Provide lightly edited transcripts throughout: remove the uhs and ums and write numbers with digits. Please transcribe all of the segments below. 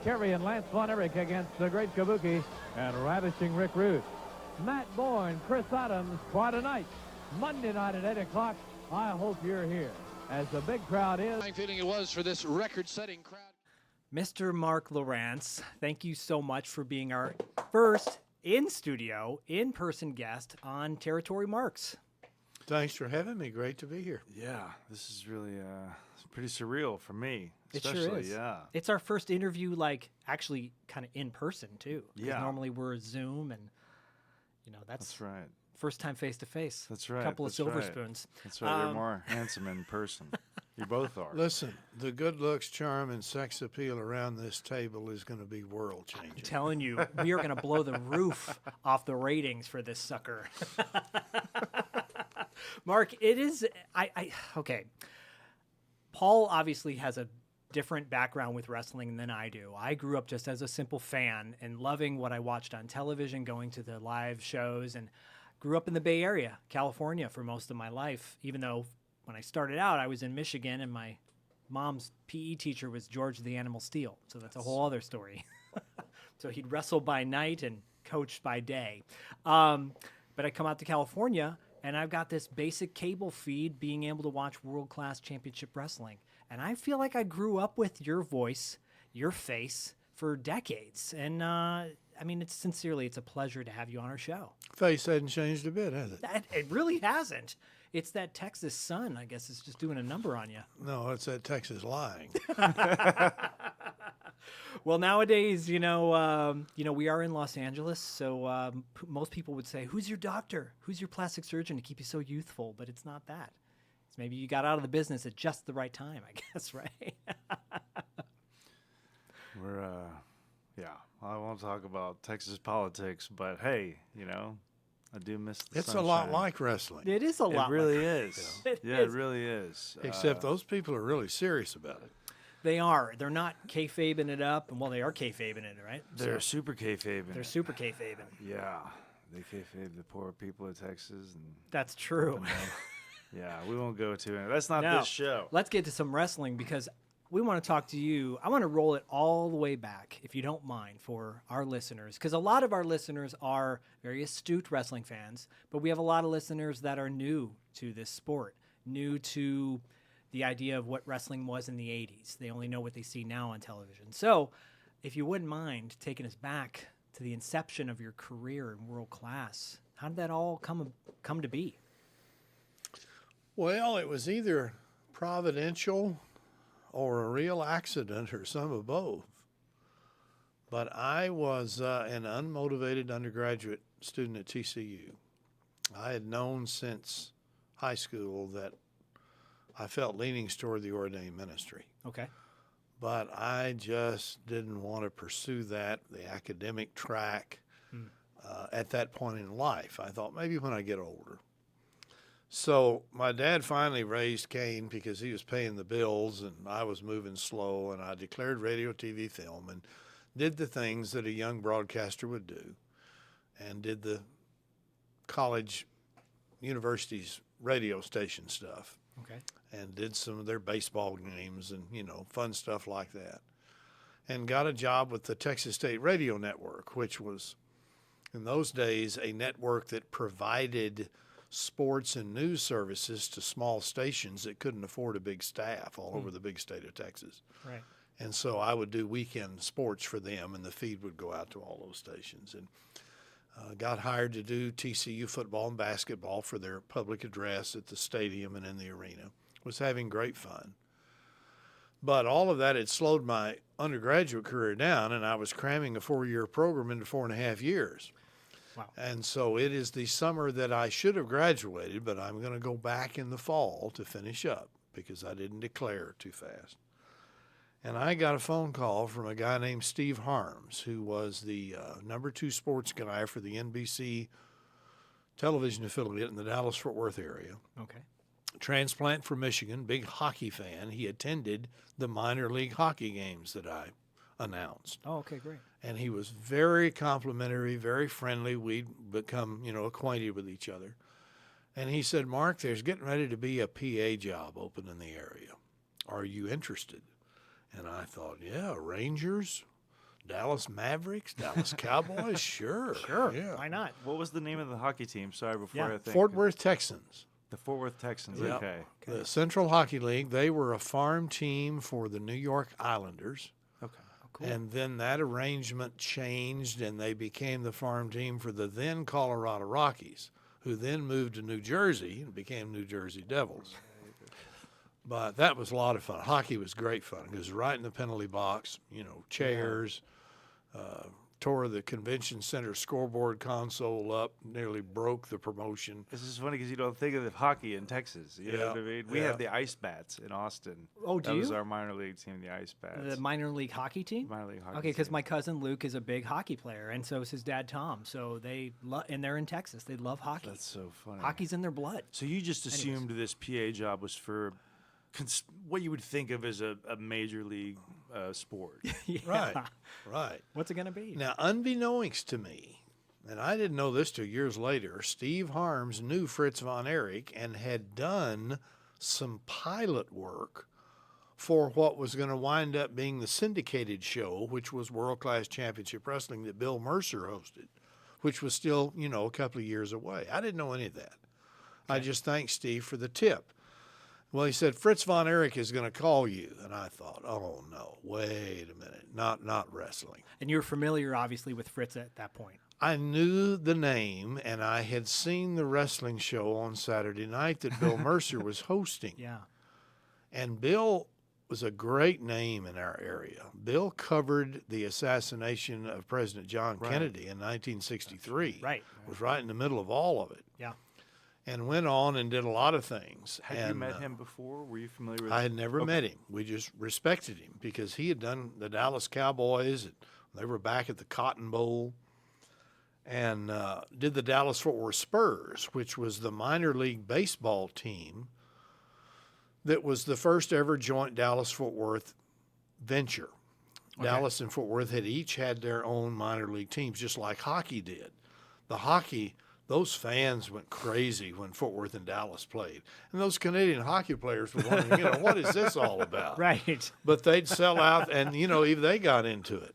Carey and Lance Von Erich against the Great Kabuki and Ravishing Rick Rude. Matt Bourne, Chris Adams, quite a night. Monday night at 8 o'clock. I hope you're here, as the big crowd is. I'm feeling it was for this record-setting crowd. Mr. Marc Lowrance, thank you so much for being our first in-studio, in-person guest on Territory Marks. Thanks for having me. Great to be here. Yeah, this is really it's pretty surreal for me. It Especially, sure is. Yeah. It's our first interview, like, actually kind of in person, too. 'Cause Yeah. normally we're Zoom, and, you know, that's right. first time face-to-face. That's right. A couple of silver right. spoons. That's right. You're more handsome in person. You both are. Listen, the good looks, charm, and sex appeal around this table is going to be world changing. I'm telling you, we are going to blow the roof off the ratings for this sucker. Mark, it is, okay. Paul obviously has a different background with wrestling than I do. I grew up just as a simple fan and loving what I watched on television, going to the live shows, and grew up in the Bay Area, California, for most of my life, even though when I started out, I was in Michigan, and my mom's PE teacher was George the Animal Steel. So that's a whole other story. So he'd wrestle by night and coach by day. But I come out to California, and I've got this basic cable feed being able to watch world-class championship wrestling. And I feel like I grew up with your voice, your face, for decades. And, I mean, it's a pleasure to have you on our show. Face hadn't changed a bit, has it? It really hasn't. It's that Texas sun, I guess, is just doing a number on you. No, it's that Texas lying. Well, nowadays, we are in Los Angeles, so most people would say, "Who's your doctor? Who's your plastic surgeon to keep you so youthful?" But it's not that. It's maybe you got out of the business at just the right time, I guess, right? We're, I won't talk about Texas politics, but hey, I do miss the It's sunshine. a lot like wrestling. It is a lot. It really like is. It It is. really is. Except those people are really serious about it. They are. They're not kayfabing it up. Well, they are kayfabing it, right? They're super kayfabing. They're super kayfabing. Yeah, they kayfabe the poor people of Texas, and That's true. yeah, we won't go to it. That's not Now, this show. Let's get to some wrestling because we want to talk to you. I want to roll it all the way back, if you don't mind, for our listeners, because a lot of our listeners are very astute wrestling fans, but we have a lot of listeners that are new to this sport, new to the idea of what wrestling was in the 80s. They only know what they see now on television. So if you wouldn't mind taking us back to the inception of your career in world class, how did that all come to be? Well, it was either providential or a real accident or some of both. But I was an unmotivated undergraduate student at TCU. I had known since high school that I felt leanings toward the ordained ministry. Okay. But I just didn't want to pursue the academic track at that point in life. I thought maybe when I get older. So my dad finally raised Cain because he was paying the bills and I was moving slow, and I declared radio, TV, film, and did the things that a young broadcaster would do, and did the college, universities, radio station stuff. Okay. And did some of their baseball games and, fun stuff like that. And got a job with the Texas State Radio Network, which was, in those days, a network that provided sports and news services to small stations that couldn't afford a big staff all over the big state of Texas. Right. And so I would do weekend sports for them, and the feed would go out to all those stations. And got hired to do TCU football and basketball for their public address at the stadium and in the arena. Was having great fun. But all of that had slowed my undergraduate career down, and I was cramming a 4-year program into 4.5 years. Wow. And so it is the summer that I should have graduated, but I'm going to go back in the fall to finish up because I didn't declare too fast. And I got a phone call from a guy named Steve Harms, who was the number 2 sports guy for the NBC television affiliate in the Dallas-Fort Worth area. Okay. Transplant from Michigan, big hockey fan. He attended the minor league hockey games that I announced. Oh, okay, great. And he was very complimentary, very friendly. We'd become, acquainted with each other. And he said, "Mark, there's getting ready to be a PA job open in the area. Are you interested?" And I thought, yeah, Rangers, Dallas Mavericks, Dallas Cowboys, sure. Sure. Yeah. Why not? What was the name of the hockey team? Sorry, before Yeah. I think. Fort Worth Texans. The Fort Worth Texans. Yep. Okay. The Central Hockey League, they were a farm team for the New York Islanders. Okay. Oh, cool. And then that arrangement changed, and they became the farm team for the then Colorado Rockies, who then moved to New Jersey and became New Jersey Devils. But that was a lot of fun. Hockey was great fun. It was right in the penalty box, chairs, tore the convention center scoreboard console up, nearly broke the promotion. This is funny because you don't think of the hockey in Texas. You know what I mean? We yeah. have the Ice Bats in Austin. Oh, do That was you? our minor league team, the Ice Bats. The minor league hockey team? minor league hockey Okay, because team. my cousin Luke is a big hockey player, and so is his dad Tom. So and they're in Texas. They love hockey. That's so funny. Hockey's in their blood. So you just assumed this PA job was for what you would think of as a major league sport. Yeah. Right. What's it going to be? Now, unbeknownst to me, and I didn't know this till years later, Steve Harms knew Fritz Von Erich and had done some pilot work for what was going to wind up being the syndicated show, which was World Class Championship Wrestling that Bill Mercer hosted, which was still, a couple of years away. I didn't know any of that. I just thanked Steve for the tip. Well, he said, Fritz Von Erich is going to call you. And I thought, oh, no, wait a minute, not wrestling. And you were familiar, obviously, with Fritz at that point. I knew the name, and I had seen the wrestling show on Saturday night that Bill Mercer was hosting. Yeah. And Bill was a great name in our area. Bill covered the assassination of President John Kennedy in 1963. Right. Was right in the middle of all of it. Yeah. And went on and did a lot of things. Had you met him before? Were you familiar with I had never met him. We just respected him because he had done the Dallas Cowboys. And they were back at the Cotton Bowl. And did the Dallas-Fort Worth Spurs, which was the minor league baseball team that was the first ever joint Dallas-Fort Worth venture. Okay. Dallas and Fort Worth had each had their own minor league teams, just like hockey did. The hockey, those fans went crazy when Fort Worth and Dallas played. And those Canadian hockey players were wondering, what is this all about? Right. But they'd sell out, and, even they got into it.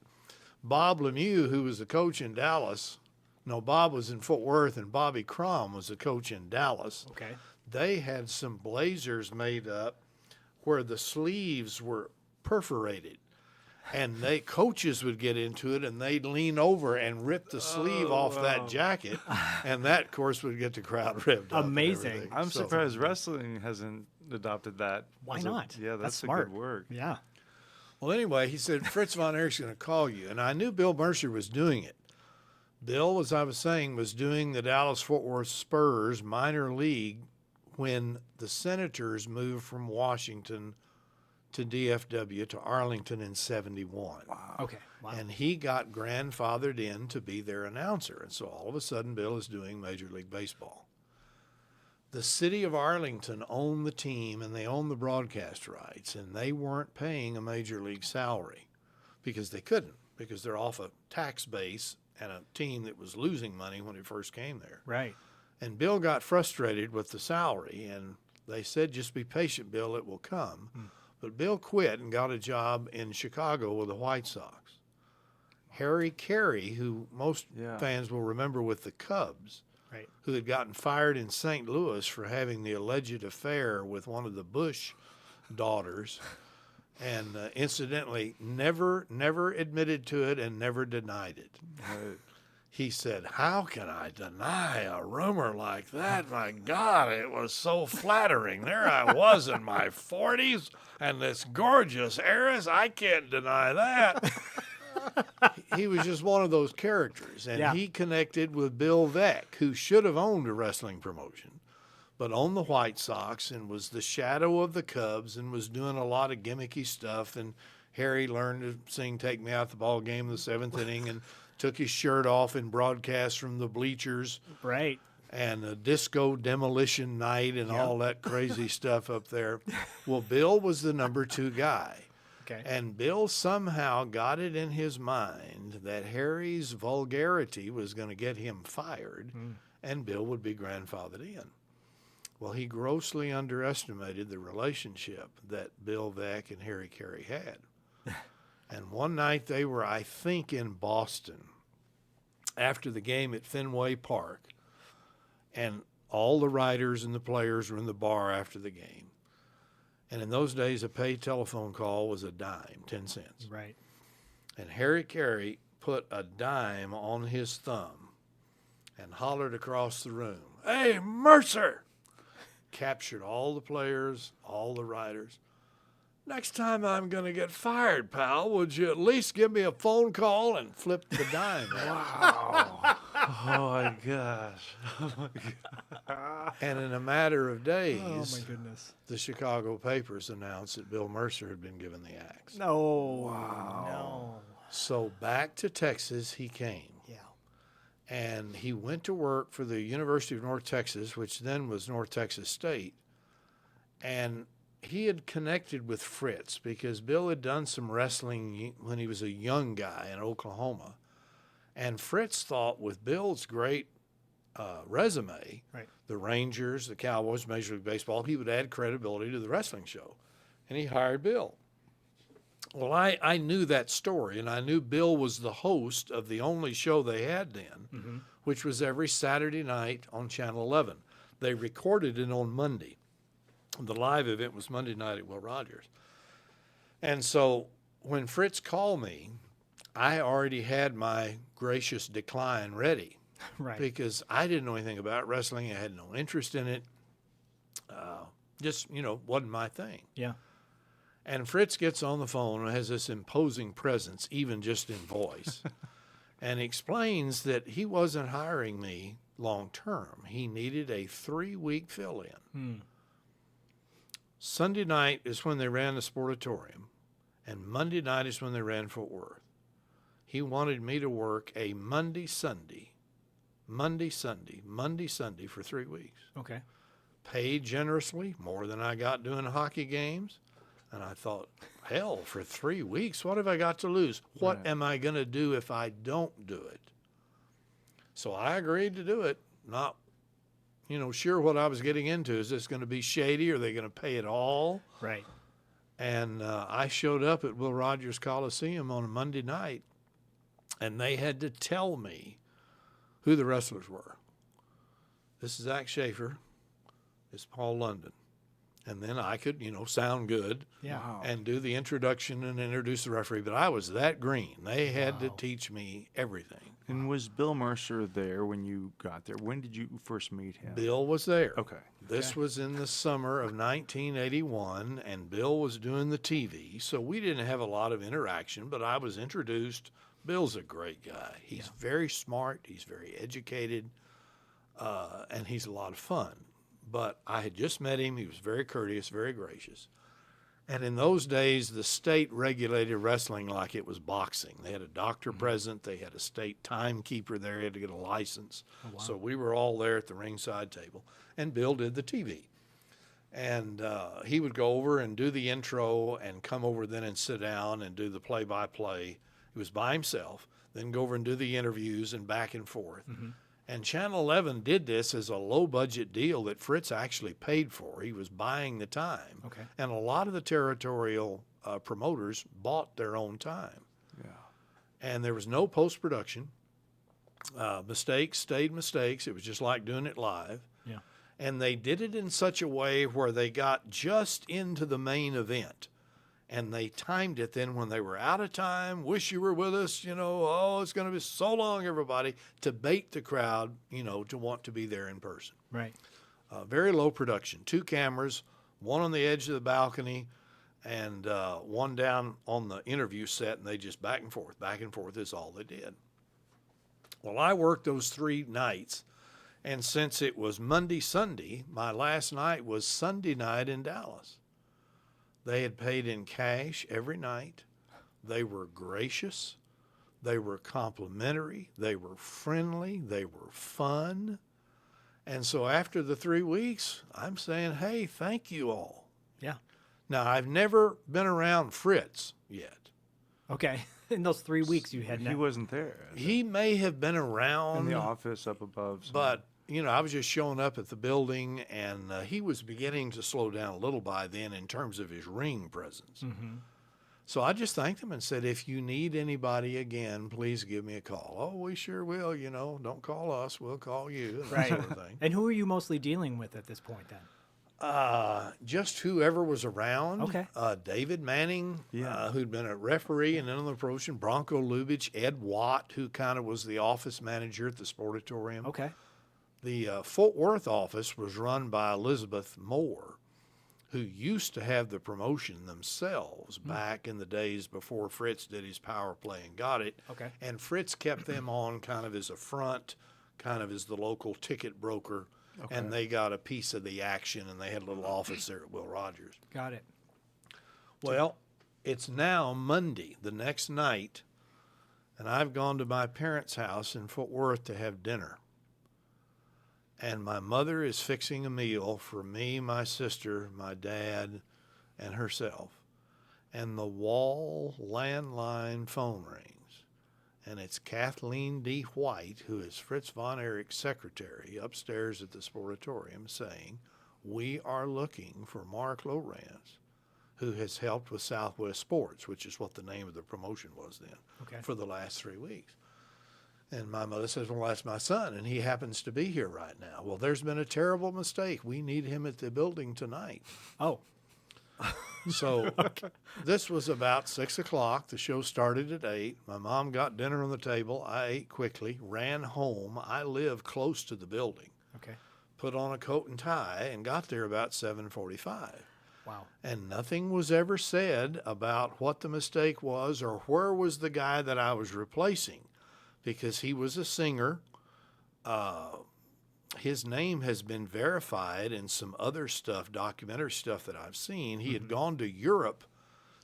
Bob Lemieux, who was the coach in Dallas, Bob was in Fort Worth, and Bobby Crom was the coach in Dallas. Okay. They had some blazers made up where the sleeves were perforated. And coaches would get into it, and they'd lean over and rip the sleeve off that jacket, and that, of course, would get the crowd revved up. Amazing. I'm surprised wrestling hasn't adopted that. Why not? Yeah, that's smart. good work. Yeah. Well, anyway, he said, Fritz Von Erich's going to call you. And I knew Bill Mercer was doing it. Bill, as I was saying, was doing the Dallas-Fort Worth Spurs minor league when the Senators moved from Washington to DFW to Arlington in 71. Wow. Okay. Wow. And he got grandfathered in to be their announcer. And so all of a sudden, Bill is doing Major League Baseball. The city of Arlington owned the team, and they owned the broadcast rights, and they weren't paying a Major League salary because they couldn't, because they're off a tax base and a team that was losing money when it first came there. Right. And Bill got frustrated with the salary, and they said, just be patient, Bill, it will come. But Bill quit and got a job in Chicago with the White Sox. Harry Carey, who most fans will remember with the Cubs, Right. who had gotten fired in St. Louis for having the alleged affair with one of the Bush daughters, and incidentally never admitted to it and never denied it. He said, how can I deny a rumor like that? My God, it was so flattering. There I was in my 40s, and this gorgeous heiress, I can't deny that. He was just one of those characters, and he connected with Bill Veeck, who should have owned a wrestling promotion, but owned the White Sox and was the shadow of the Cubs and was doing a lot of gimmicky stuff. And Harry learned to sing "Take Me Out the Ball Game" in the 7th inning and took his shirt off in broadcast from the bleachers. Right. And a disco demolition night and all that crazy stuff up there. Well, Bill was the number 2 guy. Okay. And Bill somehow got it in his mind that Harry's vulgarity was going to get him fired, and Bill would be grandfathered in. Well, he grossly underestimated the relationship that Bill Veeck and Harry Carey had. And one night they were, I think, in Boston after the game at Fenway Park. And all the writers and the players were in the bar after the game. And in those days, a paid telephone call was a dime, 10 cents. Right. And Harry Carey put a dime on his thumb and hollered across the room, "Hey, Mercer!" Captured all the players, all the writers. "Next time I'm going to get fired, pal, would you at least give me a phone call?" And flipped the dime. Wow. Oh, my gosh. Oh, my God. And in a matter of days, Oh, my goodness. the Chicago papers announced that Bill Mercer had been given the axe. No. Wow. No. So back to Texas he came. Yeah. And he went to work for the University of North Texas, which then was North Texas State. And he had connected with Fritz because Bill had done some wrestling when he was a young guy in Oklahoma. And Fritz thought with Bill's great resume, Right. the Rangers, the Cowboys, Major League Baseball, he would add credibility to the wrestling show. And he hired Bill. Well, I knew that story, and I knew Bill was the host of the only show they had then, which was every Saturday night on Channel 11. They recorded it on Monday. The live event was Monday night at Will Rogers. And so when Fritz called me, I already had my gracious decline ready. Right. Because I didn't know anything about wrestling. I had no interest in it. Just, wasn't my thing. Yeah. And Fritz gets on the phone and has this imposing presence, even just in voice, and explains that he wasn't hiring me long term. He needed a 3-week fill-in. Sunday night is when they ran the Sportatorium, and Monday night is when they ran Fort Worth. He wanted me to work a Monday, Sunday for 3 weeks. Okay. Paid generously, more than I got doing hockey games. And I thought, hell, for 3 weeks, what have I got to lose? What am I going to do if I don't do it? So I agreed to do it, not, sure what I was getting into. Is this going to be shady? Are they going to pay it all? Right. And I showed up at Will Rogers Coliseum on a Monday night, and they had to tell me who the wrestlers were. This is Zach Schaefer. This is Paul London. And then I could, sound good and do the introduction and introduce the referee. But I was that green. They had to teach me everything. And was Bill Mercer there when you got there? When did you first meet him? Bill was there. Okay. This was in the summer of 1981, and Bill was doing the TV. So we didn't have a lot of interaction, but I was introduced. Bill's a great guy. He's very smart. He's very educated, and he's a lot of fun. But I had just met him. He was very courteous, very gracious. And in those days, the state regulated wrestling like it was boxing. They had a doctor present. They had a state timekeeper there. He had to get a license. Oh, wow. So we were all there at the ringside table. And Bill did the TV. And he would go over and do the intro and come over then and sit down and do the play-by-play. He was by himself. Then go over and do the interviews and back and forth. And Channel 11 did this as a low-budget deal that Fritz actually paid for. He was buying the time. Okay. And a lot of the territorial promoters bought their own time. Yeah. And there was no post-production. Mistakes stayed mistakes. It was just like doing it live. Yeah. And they did it in such a way where they got just into the main event. And they timed it then when they were out of time. Wish you were with us, it's going to be so long, everybody, to bait the crowd, to want to be there in person. Right. Very low production. 2 cameras, one on the edge of the balcony, and one down on the interview set, and they just back and forth is all they did. Well, I worked those 3 nights, and since it was Monday, Sunday, my last night was Sunday night in Dallas. They had paid in cash every night. They were gracious. They were complimentary. They were friendly. They were fun. And so after the 3 weeks, I'm saying, hey, thank you all. Yeah. Now, I've never been around Fritz yet. Okay. In those 3 weeks you had He wasn't there. He may have been around. In the office up above. But, I was just showing up at the building, and he was beginning to slow down a little by then in terms of his ring presence. So I just thanked them and said, if you need anybody again, please give me a call. Oh, we sure will. You know, don't call us. We'll call you. And that sort of thing. And who are you mostly dealing with at this point then? Just whoever was around. Okay. David Manning, who'd been a referee and then on the promotion. Bronco Lubitsch, Ed Watt, who kind of was the office manager at the Sportatorium. Okay. The Fort Worth office was run by Elizabeth Moore, who used to have the promotion themselves back in the days before Fritz did his power play and got it. Okay. And Fritz kept them on kind of as a front, kind of as the local ticket broker. Okay. And they got a piece of the action, and they had a little office there at Will Rogers. Got it. Well, it's now Monday, the next night, and I've gone to my parents' house in Fort Worth to have dinner. And my mother is fixing a meal for me, my sister, my dad, and herself. And the wall landline phone rings. And it's Kathleen D. White, who is Fritz Von Erich's secretary, upstairs at the Sportatorium, saying, we are looking for Marc Lowrance, who has helped with Southwest Sports, which is what the name of the promotion was then, for the last 3 weeks. And my mother says, well, that's my son, and he happens to be here right now. Well, there's been a terrible mistake. We need him at the building tonight. Oh. So this was about 6 o'clock. The show started at 8. My mom got dinner on the table. I ate quickly, ran home. I live close to the building. Okay. Put on a coat and tie and got there about 7:45. Wow. And nothing was ever said about what the mistake was or where was the guy that I was replacing. Because he was a singer. His name has been verified in some other stuff, documentary stuff that I've seen. He had gone to Europe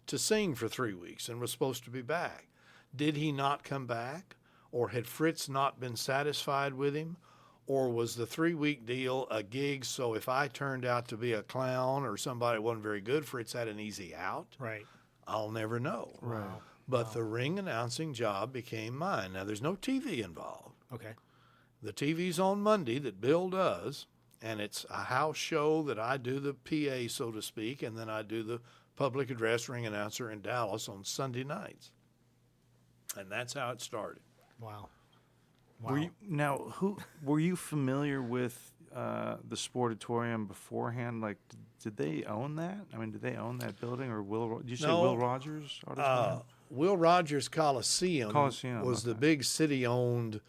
to sing for 3 weeks and was supposed to be back. Did he not come back? Or had Fritz not been satisfied with him? Or was the 3-week deal a gig, so if I turned out to be a clown or somebody wasn't very good, Fritz had an easy out? Right. I'll never know. Right. But the ring announcing job became mine. Now, there's no TV involved. Okay. The TV's on Monday that Bill does, and it's a house show that I do the PA, so to speak, and then I do the public address ring announcer in Dallas on Sunday nights. And that's how it started. Wow. Were you familiar with the Sportatorium beforehand? Like, did they own that? I mean, did they own that building, or did you say Will Rogers Auditorium? Will Rogers Coliseum was the big city-owned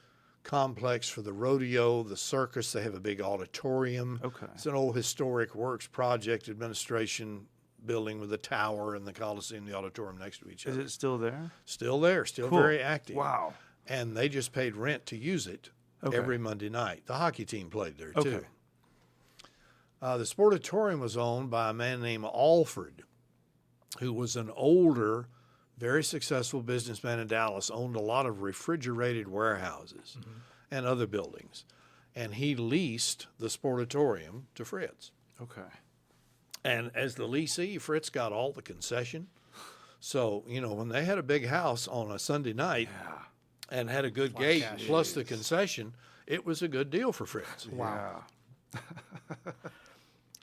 complex for the rodeo, the circus. They have a big auditorium. Okay. It's an old historic works project administration building with a tower and the Coliseum, the auditorium next to each other. Is it still there? Still there, still Cool. very active. Wow. And they just paid rent to use it every Monday night. The hockey team played there, too. Okay. The Sportatorium was owned by a man named Alfred, who was an older, very successful businessman in Dallas, owned a lot of refrigerated warehouses and other buildings. And he leased the Sportatorium to Fritz. Okay. And as the leasee, Fritz got all the concession. So, you know, when they had a big house on a Sunday night and had a good gate cash. plus the concession, it was a good deal for Fritz. Wow.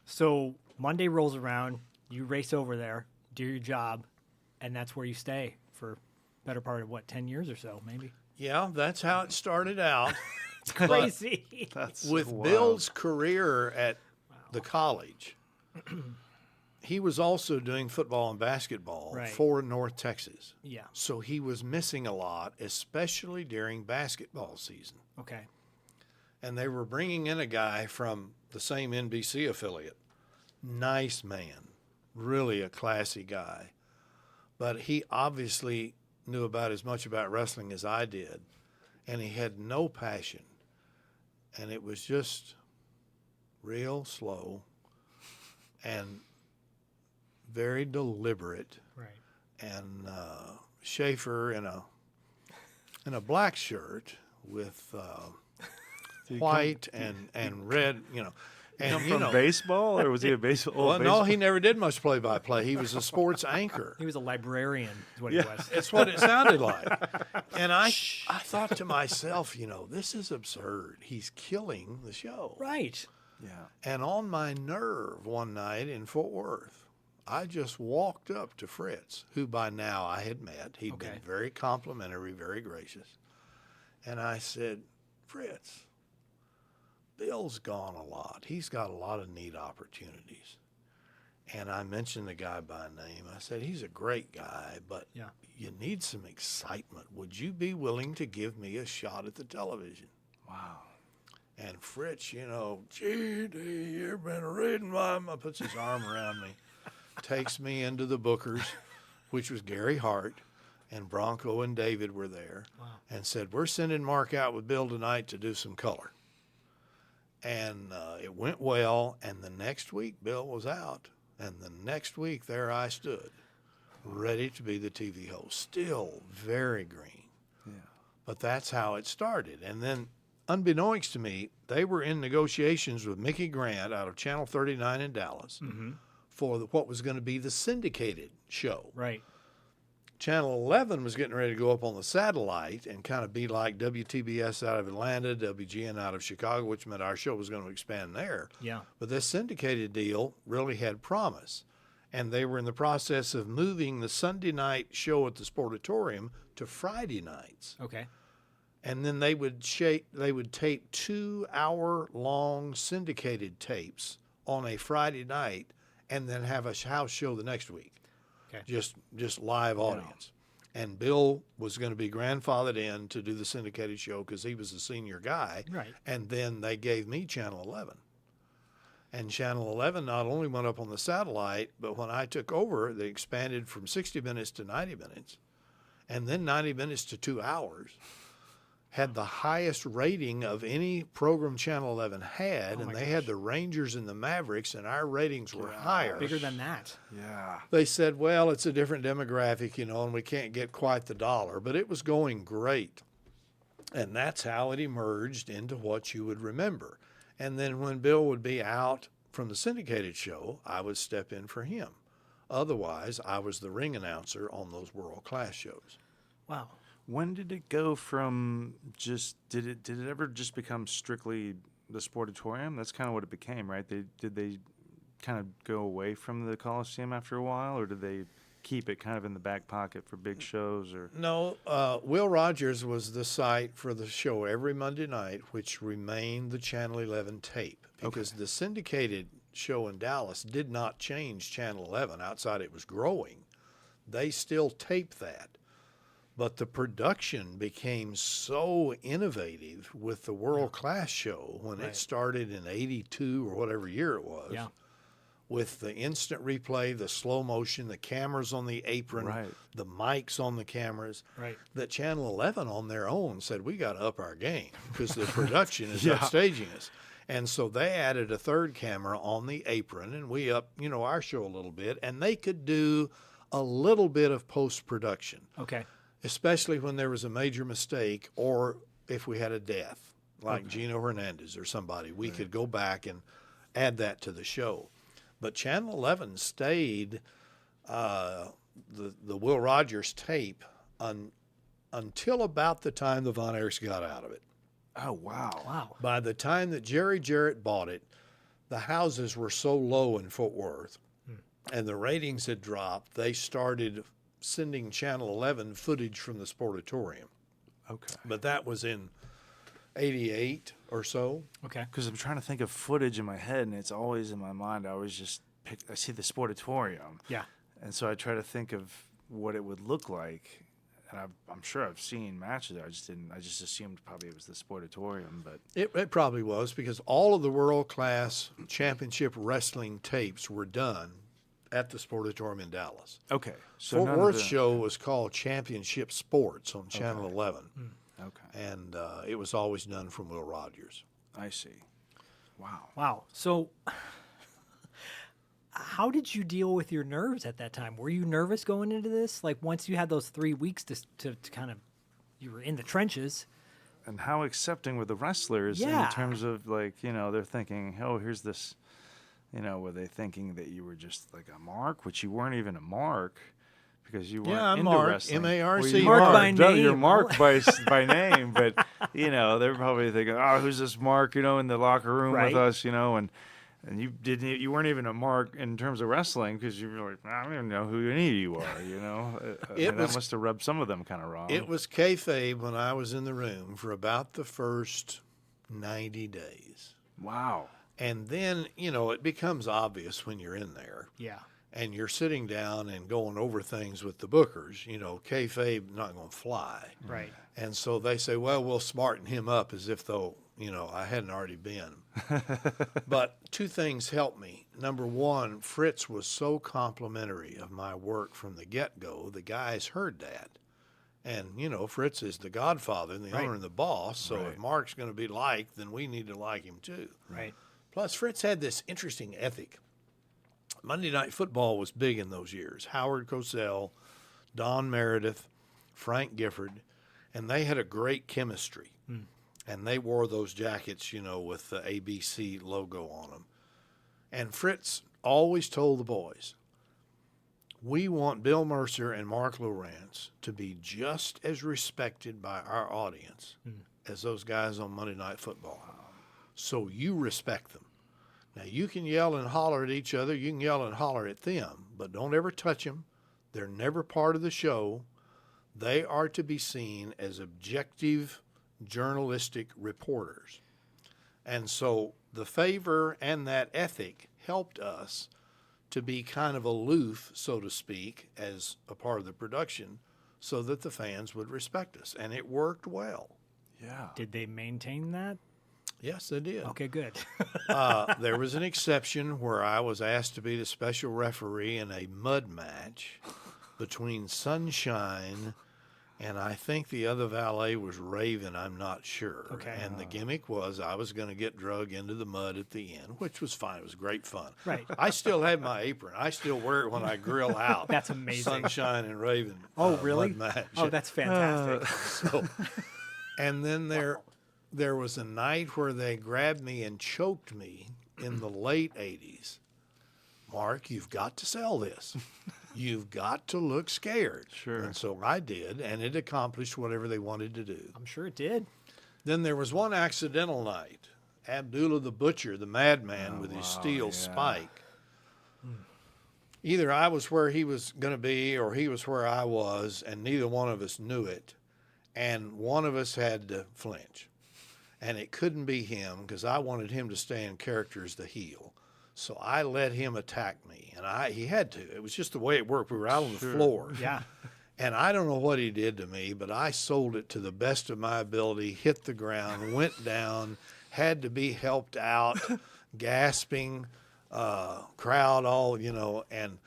So Monday rolls around, you race over there, do your job, and that's where you stay for better part of, 10 years or so, maybe? Yeah, that's how it started out. It's crazy. That's With wild. Bill's career at the college, he was also doing football and basketball for North Texas. Yeah. So he was missing a lot, especially during basketball season. Okay. And they were bringing in a guy from the same NBC affiliate. Nice man, really a classy guy. But he obviously knew about as much about wrestling as I did, and he had no passion. And it was just real slow and very deliberate. Right. And Schaefer in a black shirt with white and red, you know. And From baseball, or was he a baseball? Well, no, he never did much play-by-play. He was a sports anchor. He was a librarian, is what he was. That's what it sounded like. And I thought to myself, you know, this is absurd. He's killing the show. Right. Yeah. And on my nerve one night in Fort Worth, I just walked up to Fritz, who by now I had met. He'd Okay. been very complimentary, very gracious. And I said, Fritz, Bill's gone a lot. He's got a lot of neat opportunities. And I mentioned the guy by name. I said, he's a great guy, but Yeah. you need some excitement. Would you be willing to give me a shot at the television? Wow. And Fritz, you know, GD, you've been reading my, puts his arm around me, takes me into the Bookers, which was Gary Hart, and Bronco and David were there, and said, we're sending Mark out with Bill tonight to do some color. And it went well, and the next week Bill was out, and the next week there I stood, ready to be the TV host, still very green. Yeah. But that's how it started. And then, unbeknownst to me, they were in negotiations with Mickey Grant out of Channel 39 in Dallas for what was going to be the syndicated show. Right. Channel 11 was getting ready to go up on the satellite and kind of be like WTBS out of Atlanta, WGN out of Chicago, which meant our show was going to expand there. Yeah. But this syndicated deal really had promise. And they were in the process of moving the Sunday night show at the Sportatorium to Friday nights. Okay. And then they would tape 2-hour-long syndicated tapes on a Friday night and then have a house show the next week. Okay. Just live audience. And Bill was going to be grandfathered in to do the syndicated show because he was a senior guy. Right. And then they gave me Channel 11. And Channel 11 not only went up on the satellite, but when I took over, they expanded from 60 minutes to 90 minutes, and then 90 minutes to 2 hours. Had the highest rating of any program Channel 11 had, and they had the Rangers and the Mavericks, and our ratings were higher. Bigger than that. Yeah. They said, well, it's a different demographic, you know, and we can't get quite the dollar, but it was going great. And that's how it emerged into what you would remember. And then when Bill would be out from the syndicated show, I would step in for him. Otherwise, I was the ring announcer on those world-class shows. Wow. When did it go from just did it ever just become strictly the Sportatorium? That's kind of what it became, right? Did they kind of go away from the Coliseum after a while, or did they keep it kind of in the back pocket for big shows? Or No, Will Rogers was the site for the show every Monday night, which remained the Channel 11 tape, because the syndicated show in Dallas did not change Channel 11 outside it was growing. They still taped that. But the production became so innovative with the world-class show when it started in 82 or whatever year it was. Yeah. With the instant replay, the slow motion, the cameras on the apron, the mics on the cameras, Right. that Channel 11 on their own said, we got to up our game because the production is upstaging us. And so they added a third camera on the apron, and we upped, our show a little bit, and they could do a little bit of post-production. Okay. Especially when there was a major mistake or if we had a death, like Gino Hernandez or somebody, we could go back and add that to the show. But Channel 11 stayed the Will Rogers tape until about the time the Von Erichs got out of it. oh wow, Wow. By the time that Jerry Jarrett bought it, the houses were so low in Fort Worth and the ratings had dropped, they started sending Channel 11 footage from the Sportatorium. okay. But that was in 88 or so. Okay. Because I'm trying to think of footage in my head, and it's always in my mind. I always just I see the Sportatorium, Yeah. and so I try to think of what it would look like. And I'm sure I've seen matches there. I just assumed probably it was the Sportatorium, but It probably was because all of the world-class championship wrestling tapes were done at the Sportatorium in Dallas. okay. So Fort none of Worth's the- show was called Championship Sports on Channel 11, Okay, and it was always done from Will Rogers. I see. Wow. Wow. So, how did you deal with your nerves at that time? Were you nervous going into this? Like once you had those 3 weeks to kind of, you were in the trenches. And how accepting were the wrestlers Yeah. in terms of they're thinking, oh, here's this, were they thinking that you were just like a mark, which you weren't even a mark because you weren't I'm into Mark, wrestling. M-A-R-C. Well, you Mark are. by Duh, You're name. Mark by name, but they're probably thinking, oh, who's this Mark, in the locker room Right. with us, and And you weren't even a mark in terms of wrestling because you were like, I don't even know who any of you are, you know? That must have rubbed some of them kind of wrong. It was kayfabe when I was in the room for about the first 90 days. Wow. And then, it becomes obvious when you're in there. Yeah. And you're sitting down and going over things with the bookers, kayfabe not going to fly. Right. And so they say, well, we'll smarten him up as if though, I hadn't already been. But two things helped me. Number one, Fritz was so complimentary of my work from the get-go. The guys heard that. And, Fritz is the godfather and the owner and the boss. So if Mark's going to be liked, then we need to like him too. Right. Plus, Fritz had this interesting ethic. Monday Night Football was big in those years. Howard Cosell, Don Meredith, Frank Gifford, and they had a great chemistry. And they wore those jackets, with the ABC logo on them. And Fritz always told the boys, we want Bill Mercer and Marc Lowrance to be just as respected by our audience as those guys on Monday Night Football. So you respect them. Now, you can yell and holler at each other. You can yell and holler at them, but don't ever touch them. They're never part of the show. They are to be seen as objective journalistic reporters. And so the favor and that ethic helped us to be kind of aloof, so to speak, as a part of the production so that the fans would respect us. And it worked well. Yeah. Did they maintain that? Yes, they did. Okay, good. There was an exception where I was asked to be the special referee in a mud match between Sunshine and I think the other valet was Raven, I'm not sure. Okay. And the gimmick was I was going to get drug into the mud at the end, which was fine. It was great fun. Right. I still have my apron. I still wear it when I grill out. That's amazing. Sunshine and Raven. Oh, really? Mud match. Oh, that's fantastic. And then there was a night where they grabbed me and choked me in the late 80s. Mark, you've got to sell this. You've got to look scared. Sure. And so I did, and it accomplished whatever they wanted to do. I'm sure it did. Then there was one accidental night. Abdullah the Butcher, the madman with his steel spike. Either I was where he was going to be or he was where I was, and neither one of us knew it. And one of us had to flinch. And it couldn't be him because I wanted him to stay in character as the heel. So I let him attack me, and he had to. It was just the way it worked. We were out on the floor. Yeah. And I don't know what he did to me, but I sold it to the best of my ability, hit the ground, went down, had to be helped out, gasping, crowd all, and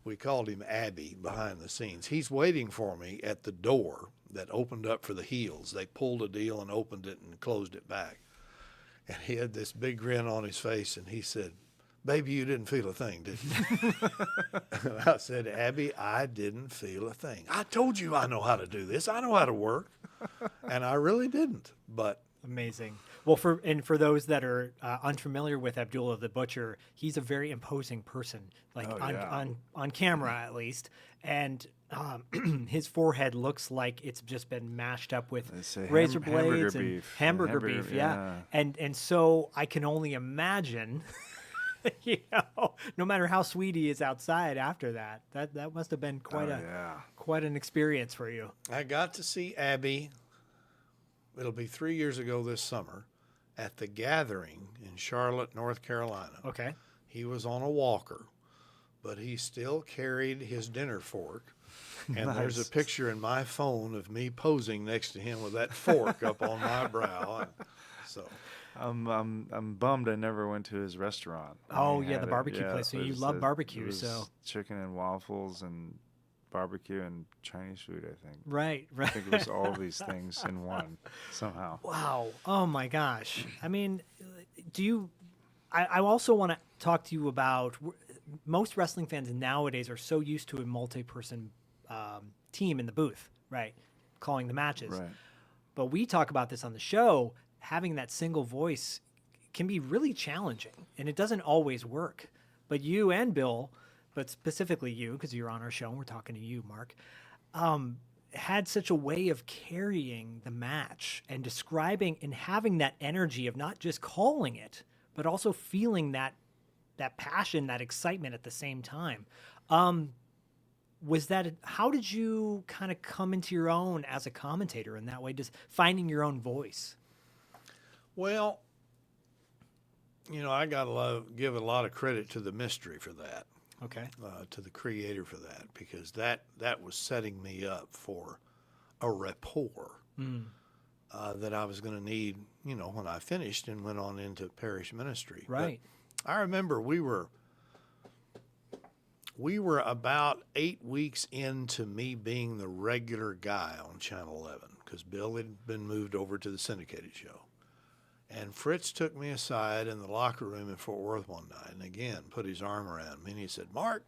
we called him Abby behind the scenes. He's waiting for me at the door that opened up for the heels. They pulled a deal and opened it and closed it back. And he had this big grin on his face, and he said, baby, you didn't feel a thing, did you? And I said, Abby, I didn't feel a thing. I told you I know how to do this. I know how to work. And I really didn't. But Amazing. Well, for those that are unfamiliar with Abdullah the Butcher, he's a very imposing person, on camera at least. And his forehead looks like it's just been mashed up with razor blades and hamburger beef. Yeah. And so I can only imagine, no matter how sweet he is outside after that must have been quite an experience for you. I got to see Abby. It'll be 3 years ago this summer at the Gathering in Charlotte, North Carolina. Okay. He was on a walker, but he still carried his dinner fork. And there's a picture in my phone of me posing next to him with that fork up on my brow. And so I'm bummed I never went to his restaurant. Oh, yeah, the barbecue place. So you love barbecue, so chicken and waffles and barbecue and Chinese food, I think. Right. I think it was all these things in one somehow. Wow. Oh my gosh. I mean, I also want to talk to you about, most wrestling fans nowadays are so used to a multi-person team in the booth, right? Calling the matches. Right. But we talk about this on the show, having that single voice can be really challenging, and it doesn't always work. But you and Bill, but specifically you, because you're on our show and we're talking to you, Mark, had such a way of carrying the match and describing and having that energy of not just calling it, but also feeling that passion, that excitement at the same time. How did you kind of come into your own as a commentator in that way, just finding your own voice? Well, I got to give a lot of credit to the mystery for that. Okay. To the creator for that, because that was setting me up for a rapport that I was going to need, when I finished and went on into parish ministry. Right. But I remember we were about 8 weeks into me being the regular guy on Channel 11, because Bill had been moved over to the syndicated show. And Fritz took me aside in the locker room in Fort Worth one night and again put his arm around me and he said, Mark,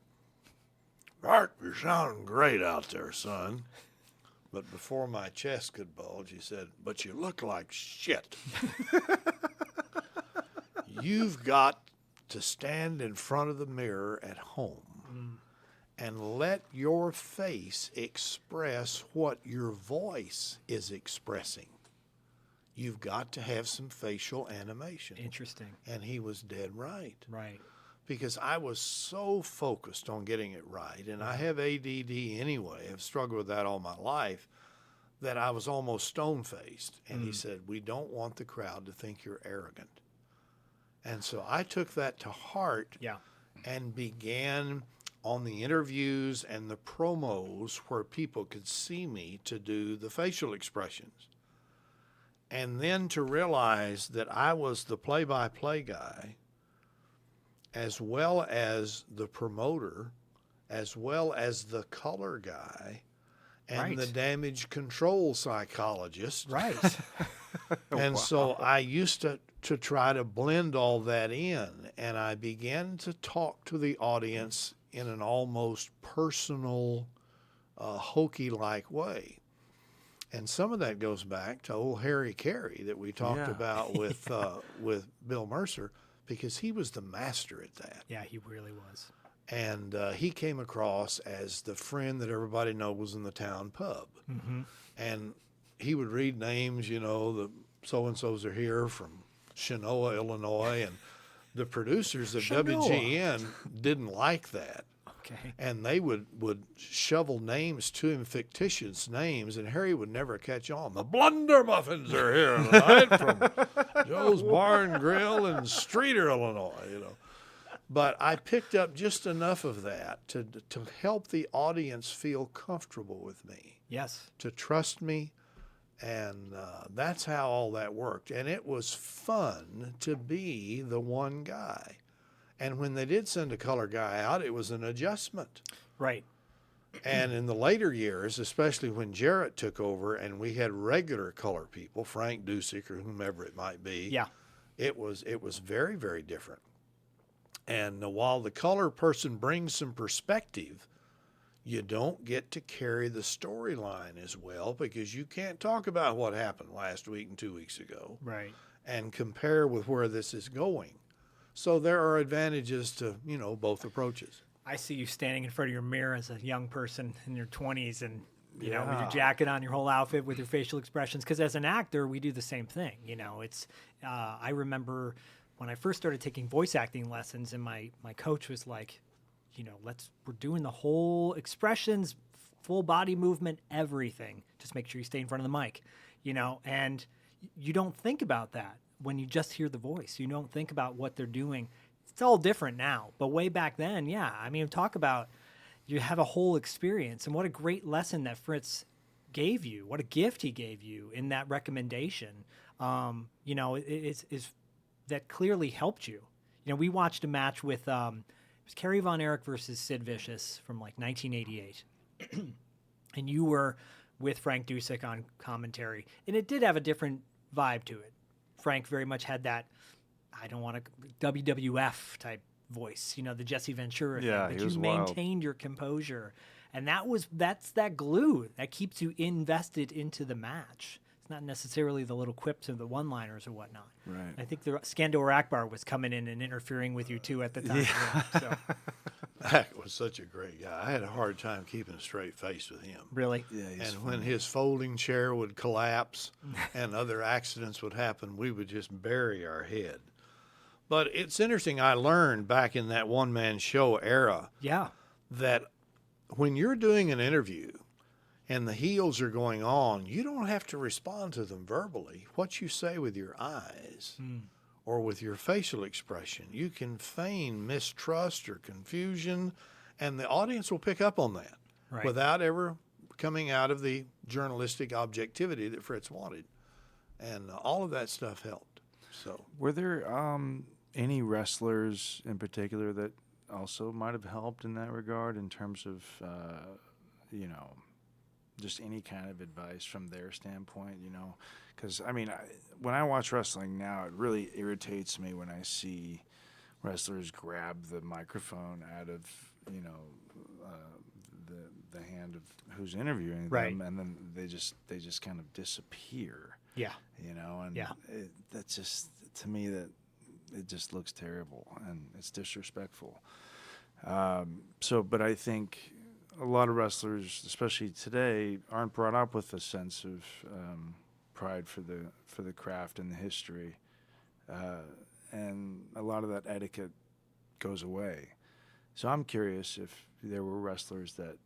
you're sounding great out there, son. But before my chest could bulge, he said, but you look like shit. You've got to stand in front of the mirror at home and let your face express what your voice is expressing. You've got to have some facial animation. Interesting. And he was dead right. Right. Because I was so focused on getting it right, and I have ADD anyway, I've struggled with that all my life, that I was almost stone-faced. And he said, we don't want the crowd to think you're arrogant. And so I took that to heart and began on the interviews and the promos where people could see me to do the facial expressions. And then to realize that I was the play-by-play guy, as well as the promoter, as well as the color guy, and the damage control psychologist. Right. And so I used to try to blend all that in, and I began to talk to the audience in an almost personal, hokey-like way. And some of that goes back to old Harry Carey that we talked about with Bill Mercer, because he was the master at that. Yeah, he really was. And he came across as the friend that everybody knows in the town pub. Mm-hmm. And he would read names, the so-and-sos are here from Chenoa, Illinois, and the producers of WGN didn't like that. Okay. And they would shovel names to him, fictitious names, and Harry would never catch on. The Blundermuffins are here tonight from Joe's Barn Grill in Streeter, Illinois, But I picked up just enough of that to help the audience feel comfortable with me. Yes. To trust me, and that's how all that worked. And it was fun to be the one guy. And when they did send a color guy out, it was an adjustment. Right. And in the later years, especially when Jarrett took over and we had regular color people, Frank Dusick or whomever it might be, it was very, very different. And while the color person brings some perspective, you don't get to carry the storyline as well, because you can't talk about what happened last week and 2 weeks ago. Right. And compare with where this is going. So there are advantages to, both approaches. I see you standing in front of your mirror as a young person in your 20s and, with your jacket on, your whole outfit, with your facial expressions. Because as an actor, we do the same thing. I remember when I first started taking voice acting lessons, and my coach was like, we're doing the whole expressions, full body movement, everything. Just make sure you stay in front of the mic, and you don't think about that. When you just hear the voice, you don't think about what they're doing. It's all different now, but way back then, talk about, you have a whole experience, and what a great lesson that Fritz gave you. What a gift he gave you in that recommendation. Is that clearly helped you. We watched a match with, it was Kerry Von Erich versus Sid Vicious from 1988. And you were with Frank Dusick on commentary, and it did have a different vibe to it. Frank very much had that, WWF type voice, the Jesse Ventura thing, but you maintained your composure. And that's that glue that keeps you invested into the match. It's not necessarily the little quips and the one-liners or whatnot. Right. I think the Skandor Akbar was coming in and interfering with you too at the time. Yeah. So. That was such a great guy. I had a hard time keeping a straight face with him. Really? Yeah. And when his folding chair would collapse and other accidents would happen, we would just bury our head. But it's interesting. I learned back in that one-man show era Yeah. that when you're doing an interview and the heels are going on, you don't have to respond to them verbally. What you say with your eyes or with your facial expression, you can feign mistrust or confusion, and the audience will pick up on that without ever coming out of the journalistic objectivity that Fritz wanted. And all of that stuff helped. So, were there any wrestlers in particular that also might have helped in that regard in terms of, just any kind of advice from their standpoint, Because, when I watch wrestling now, it really irritates me when I see wrestlers grab the microphone out of, the hand of who's interviewing them, and then they just kind of disappear. Yeah. And that's just, to me, that it just looks terrible and it's disrespectful. But I think a lot of wrestlers, especially today, aren't brought up with a sense of pride for the craft and the history, and a lot of that etiquette goes away. So I'm curious if there were wrestlers that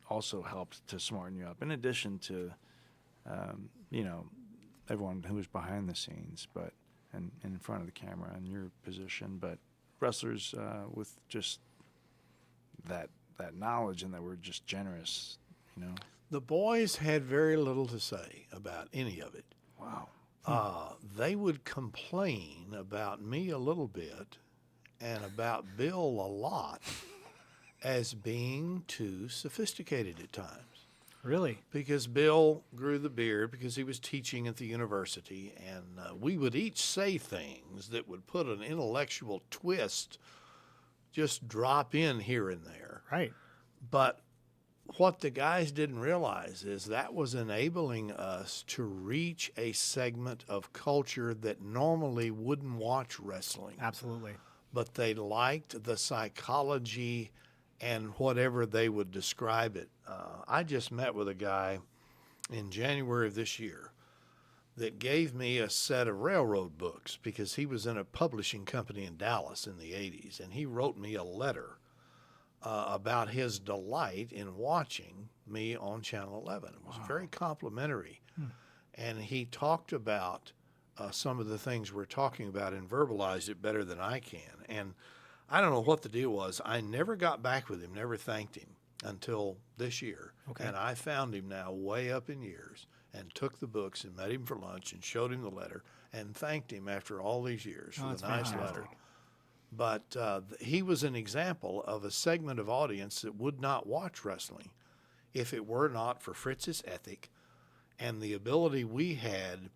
also helped to smarten you up, in addition to, everyone who was behind the scenes, but and in front of the camera in your position, but wrestlers with just that knowledge and that were just generous, the boys had very little to say about any of it. Wow. They would complain about me a little bit and about Bill a lot as being too sophisticated at times. Really? Because Bill grew the beard because he was teaching at the university, and we would each say things that would put an intellectual twist, just drop in here and there. Right. But what the guys didn't realize is that was enabling us to reach a segment of culture that normally wouldn't watch wrestling. Absolutely. But they liked the psychology and whatever they would describe it. I just met with a guy in January of this year that gave me a set of railroad books because he was in a publishing company in Dallas in the 80s, and he wrote me a letter about his delight in watching me on Channel 11. It was very complimentary. And he talked about some of the things we're talking about and verbalized it better than I can. And I don't know what the deal was. I never got back with him, never thanked him until this year. Okay. And I found him now way up in years and took the books and met him for lunch and showed him the letter and thanked him after all these years for the nice letter. But he was an example of a segment of audience that would not watch wrestling if it were not for Fritz's ethic and the ability we had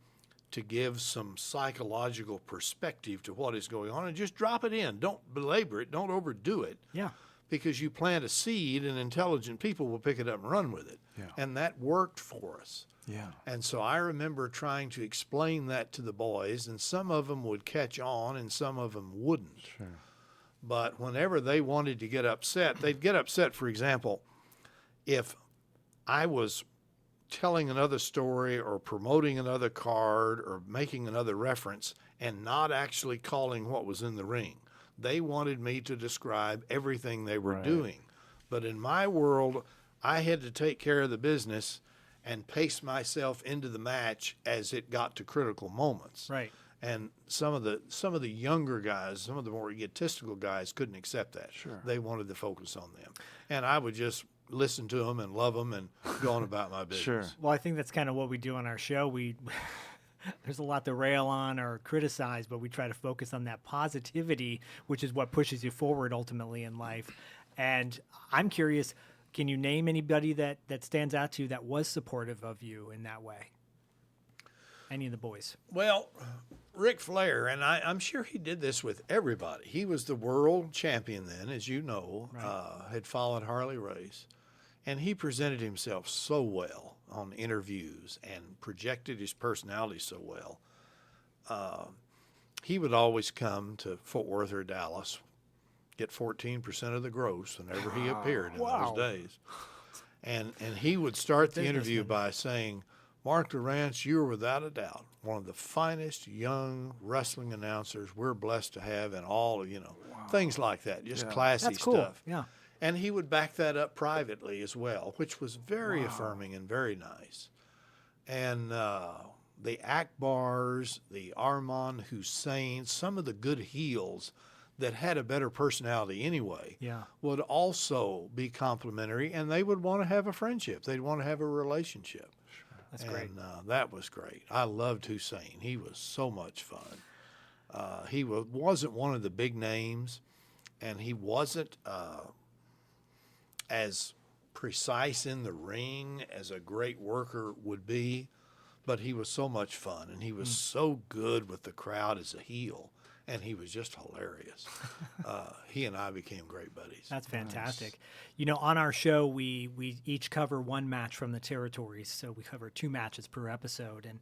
to give some psychological perspective to what is going on and just drop it in. Don't belabor it. Don't overdo it. Yeah. Because you plant a seed and intelligent people will pick it up and run with it. Yeah. And that worked for us. Yeah. And so I remember trying to explain that to the boys, and some of them would catch on and some of them wouldn't. Sure. But whenever they wanted to get upset, they'd get upset, for example, if I was telling another story or promoting another card or making another reference and not actually calling what was in the ring. They wanted me to describe everything they were doing. But in my world, I had to take care of the business and pace myself into the match as it got to critical moments. Right. And some of the younger guys, some of the more egotistical guys couldn't accept that. Sure. They wanted to focus on them. And I would just listen to them and love them and go on about my business. Sure. Well, I think that's kind of what we do on our show. There's a lot to rail on or criticize, but we try to focus on that positivity, which is what pushes you forward ultimately in life. And I'm curious, can you name anybody that stands out to you that was supportive of you in that way? Any of the boys? Well, Ric Flair, and I'm sure he did this with everybody. He was the world champion then, as you know, had followed Harley Race. And he presented himself so well on interviews and projected his personality so well. He would always come to Fort Worth or Dallas, get 14% of the gross whenever he appeared in those days. And he would start the interview by saying, Marc Lowrance, you are without a doubt one of the finest young wrestling announcers we're blessed to have, and all, things like that, just classy That's cool. stuff. Yeah. And he would back that up privately as well, which was very affirming and very nice. And the Akbars, the Arman Hussein, some of the good heels that had a better personality anyway, would also be complimentary, and they would want to have a friendship. They'd want to have a relationship. That's great. And that was great. I loved Hussein. He was so much fun. He wasn't one of the big names, and he wasn't as precise in the ring as a great worker would be, but he was so much fun, and he was so good with the crowd as a heel, and he was just hilarious. He and I became great buddies. That's fantastic. Nice. On our show, we each cover one match from the territories, so we cover 2 matches per episode, and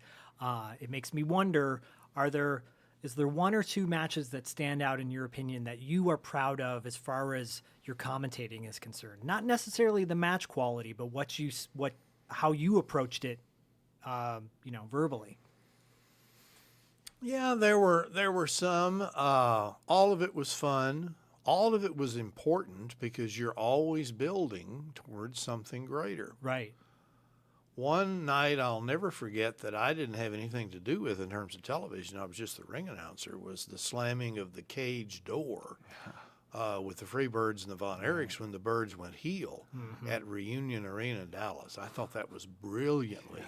it makes me wonder, is there 1 or 2 matches that stand out in your opinion that you are proud of as far as your commentating is concerned? Not necessarily the match quality, but how you approached it, verbally. Yeah, there were some. All of it was fun. All of it was important because you're always building towards something greater. Right. One night I'll never forget that I didn't have anything to do with in terms of television. I was just the ring announcer. Was the slamming of the cage door with the Freebirds and the Von Erichs when the Birds went heel at Reunion Arena in Dallas. I thought that was brilliantly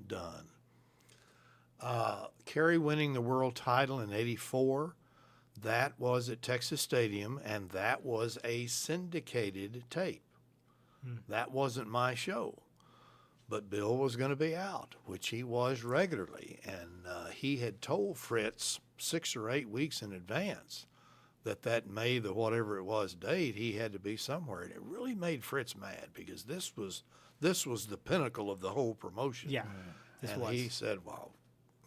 done. Kerry winning the world title in '84, that was at Texas Stadium, and that was a syndicated tape. That wasn't my show. But Bill was going to be out, which he was regularly, and he had told Fritz 6 or 8 weeks in advance that May the whatever it was date, he had to be somewhere, and it really made Fritz mad because this was the pinnacle of the whole promotion. Yeah, he said, "Well,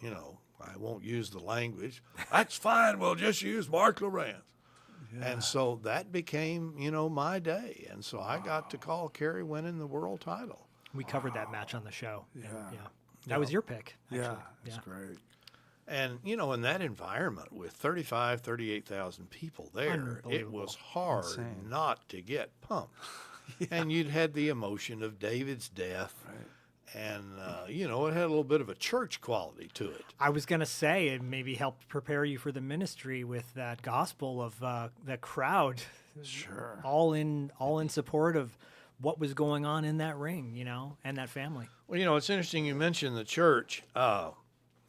I won't use the language. That's fine. We'll just use Marc Lowrance." Yeah. And so that became, my day, and so I got to call Kerry winning the world title. We covered that match on the show. Yeah. That was your pick, actually. Yeah, it's great. And, in that environment with 38,000 people there, it was hard not to get pumped. And you'd had the emotion of David's death. Right. And, it had a little bit of a church quality to it. I was going to say it maybe helped prepare you for the ministry with that gospel of the crowd. Sure. All in support of what was going on in that ring, and that family. Well, it's interesting you mentioned the church.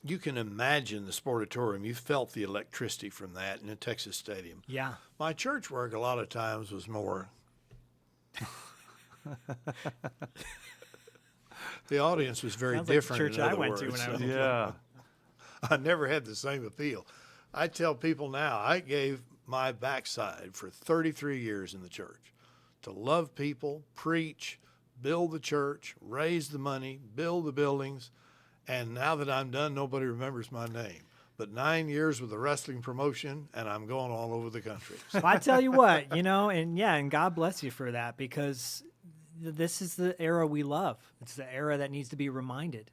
You can imagine the Sportatorium. You felt the electricity from that in the Texas Stadium. Yeah. My church work a lot of times was more... The audience was very different. Like the church I went to when I was a kid. I never had the same appeal. I tell people now, I gave my backside for 33 years in the church to love people, preach, build the church, raise the money, build the buildings, and now that I'm done, nobody remembers my name. But 9 years with a wrestling promotion, and I'm going all over the country. So I tell you what, and God bless you for that, because this is the era we love. It's the era that needs to be reminded.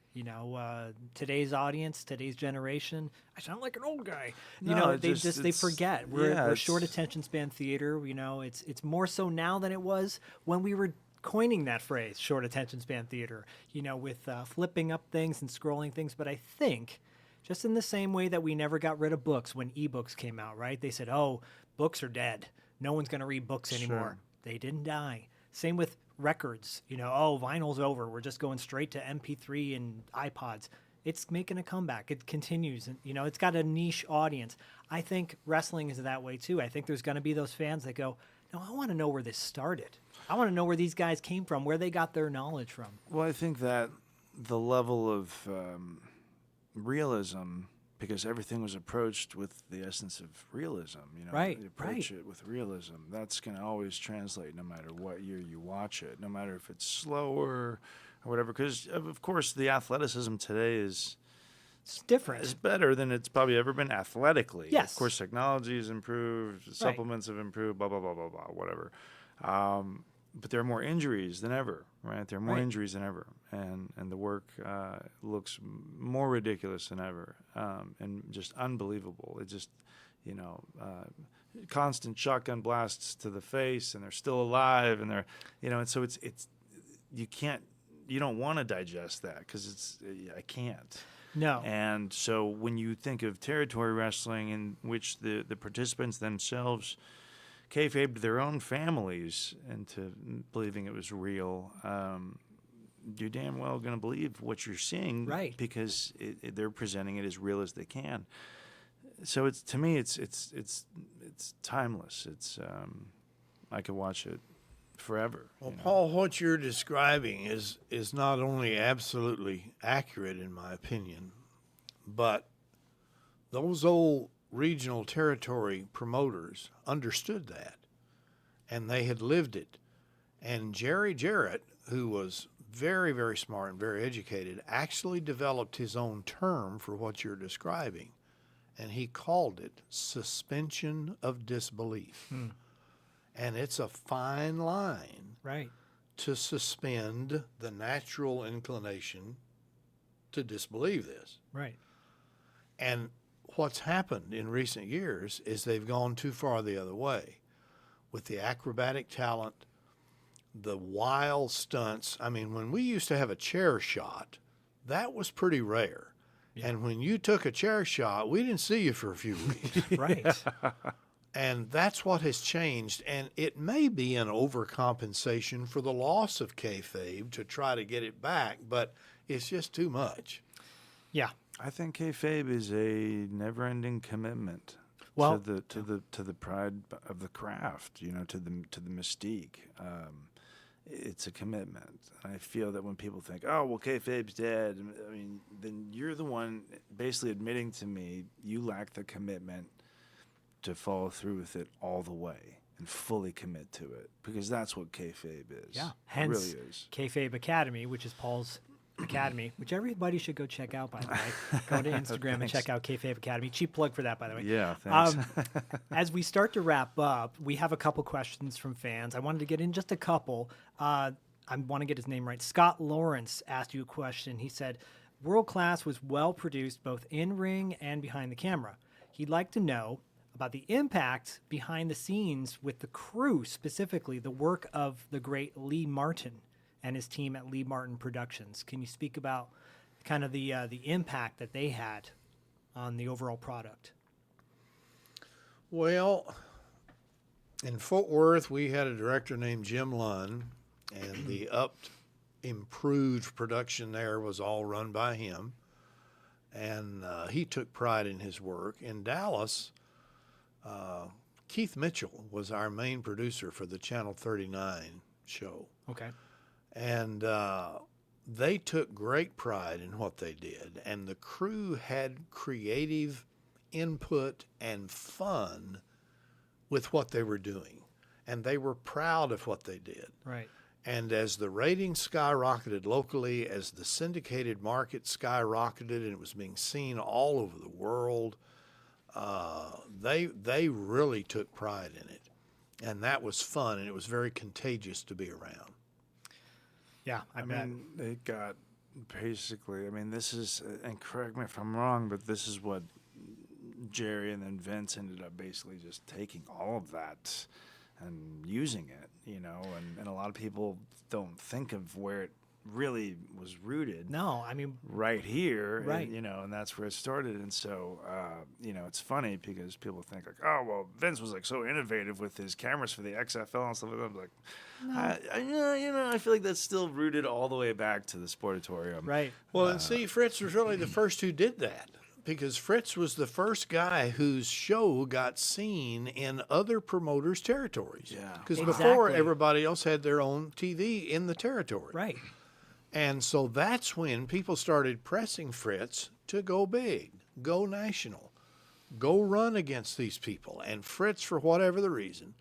Today's audience, today's generation. I sound like an old guy. They forget. We're short attention span theater. It's more so now than it was when we were coining that phrase, short attention span theater. With flipping up things and scrolling things. But I think, just in the same way that we never got rid of books when ebooks came out, right? They said, "Oh, books are dead. No one's going to read books anymore." They didn't die. Same with records, vinyl's over. We're just going straight to MP3 and iPods. It's making a comeback. It continues. And, it's got a niche audience. I think wrestling is that way too. I think there's going to be those fans that go, "No, I want to know where this started. I want to know where these guys came from, where they got their knowledge from." Well, I think that the level of realism, because everything was approached with the essence of realism, Right, you approach it with realism. That's going to always translate no matter what year you watch it, no matter if it's slower or whatever, because of course the athleticism today is different. It's better than it's probably ever been athletically. Yes. Of course, technology has improved, supplements have improved, blah, blah, blah, blah, blah, whatever. but there are more injuries than ever, right? There are more injuries than ever, and the work looks more ridiculous than ever, and just unbelievable. It just, constant shotgun blasts to the face, and they're still alive, and they're, and so it's you don't want to digest that because I can't. No. And so when you think of territory wrestling in which the participants themselves kayfabed their own families into believing it was real, you're damn well going to believe what you're seeing, right? Because they're presenting it as real as they can. So it's, to me, it's timeless. It's I could watch it forever. Well, Paul, what you're describing is not only absolutely accurate in my opinion, but those old regional territory promoters understood that, and they had lived it. And Jerry Jarrett, who was very, very smart and very educated, actually developed his own term for what you're describing, and he called it suspension of disbelief. And it's a fine line, right, to suspend the natural inclination to disbelieve this. Right. And what's happened in recent years is they've gone too far the other way with the acrobatic talent, the wild stunts. I mean, when we used to have a chair shot, that was pretty rare. Yeah. And when you took a chair shot, we didn't see you for a few weeks. Right. And that's what has changed. And it may be an overcompensation for the loss of kayfabe to try to get it back, but it's just too much. Yeah. I think kayfabe is a never-ending commitment to the pride of the craft, to the mystique. It's a commitment. And I feel that when people think, oh, well, kayfabe's dead, I mean, then you're the one basically admitting to me you lack the commitment to follow through with it all the way and fully commit to it, because that's what kayfabe is. Yeah, hence it really is. Kayfabe Academy, which is Paul's academy, which everybody should go check out, by the way. Go to Instagram and check out Kayfabe Academy. Cheap plug for that, by the way. Yeah, thanks. As we start to wrap up, we have a couple questions from fans. I wanted to get in just a couple. I want to get his name right. Scott Lawrence asked you a question. He said, World Class was well produced both in ring and behind the camera. He'd like to know about the impact behind the scenes with the crew, specifically the work of the great Lee Martin and his team at Lee Martin Productions. Can you speak about kind of the impact that they had on the overall product? Well, in Fort Worth, we had a director named Jim Lunn, and the improved production there was all run by him, and he took pride in his work. In Dallas, Keith Mitchell was our main producer for the Channel 39 show. Okay. And they took great pride in what they did, and the crew had creative input and fun with what they were doing, and they were proud of what they did. Right. And as the ratings skyrocketed locally, as the syndicated market skyrocketed, and it was being seen all over the world, they really took pride in it, and that was fun, and it was very contagious to be around. Yeah, I mean, it got basically, this is, and correct me if I'm wrong, but this is what Jerry and then Vince ended up basically just taking all of that and using it, and a lot of people don't think of where it really was rooted. No, right here, right. And that's where it started. And so, it's funny because people think like, oh, well, Vince was like so innovative with his cameras for the XFL and stuff like that. I'm like, no. I feel like that's still rooted all the way back to the Sportatorium. Right. Well, and see, Fritz was really the first who did that, because Fritz was the first guy whose show got seen in other promoters' territories. Yeah. Because Exactly. before, everybody else had their own TV in the territory. Right. And so that's when people started pressing Fritz to go big, go national, go run against these people. And Fritz, for whatever the reason,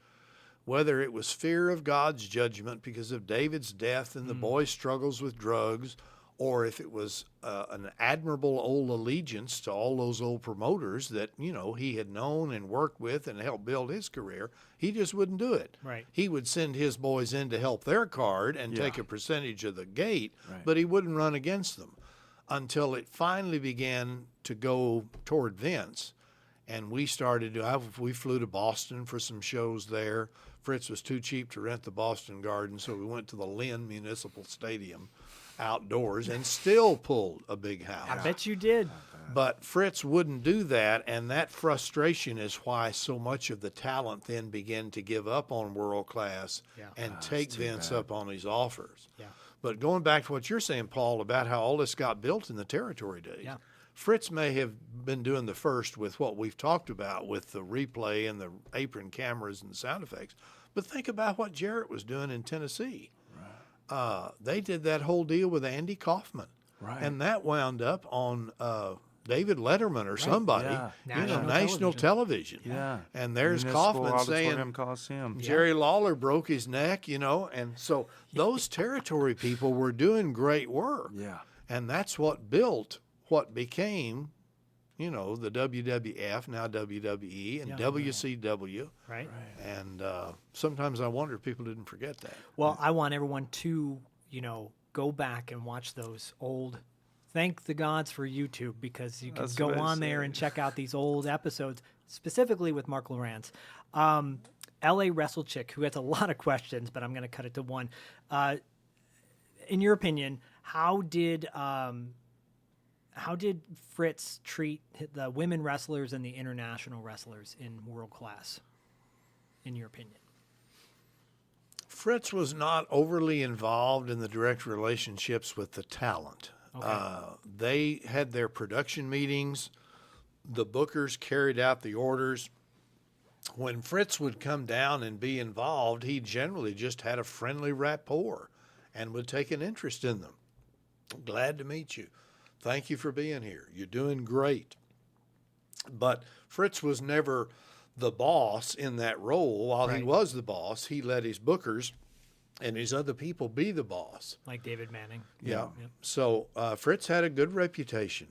whether it was fear of God's judgment because of David's death and the boy's struggles with drugs, or if it was an admirable old allegiance to all those old promoters that, he had known and worked with and helped build his career, he just wouldn't do it. Right. He would send his boys in to help their card and take a percentage of the gate, but he wouldn't run against them until it finally began to go toward Vince. And we we flew to Boston for some shows there. Fritz was too cheap to rent the Boston Garden, so we went to the Lynn Municipal Stadium outdoors and still pulled a big house. I bet you did. But Fritz wouldn't do that, and that frustration is why so much of the talent then began to give up on world class and take Vince up on his offers. Yeah. But going back to what you're saying, Paul, about how all this got built in the territory days, Fritz may have been doing the first with what we've talked about with the replay and the apron cameras and the sound effects. But think about what Jarrett was doing in Tennessee. They did that whole deal with Andy Kaufman. Right. And that wound up on David Letterman or somebody, Yeah. national television. Yeah. And there's Municipal Kaufman saying Auditorium Coliseum. Jerry Lawler broke his neck, and so those territory people were doing great work. Yeah. And that's what built what became, the WWF, now WWE, and WCW. Right. And sometimes I wonder if people didn't forget that. Well, I want everyone to, go back and watch those old. Thank the gods for YouTube, because you can go on there and check out these old episodes, specifically with Marc Lowrance. LA Wrestle Chick, who has a lot of questions, but I'm going to cut it to one. In your opinion, how did Fritz treat the women wrestlers and the international wrestlers in world class, in your opinion? Fritz was not overly involved in the direct relationships with the talent. Okay. They had their production meetings. The bookers carried out the orders. When Fritz would come down and be involved, he generally just had a friendly rapport and would take an interest in them. Glad to meet you. Thank you for being here. You're doing great. But Fritz was never the boss in that role. While he was the boss, he let his bookers and his other people be the boss. Like David Manning. Yeah. Yep. So Fritz had a good reputation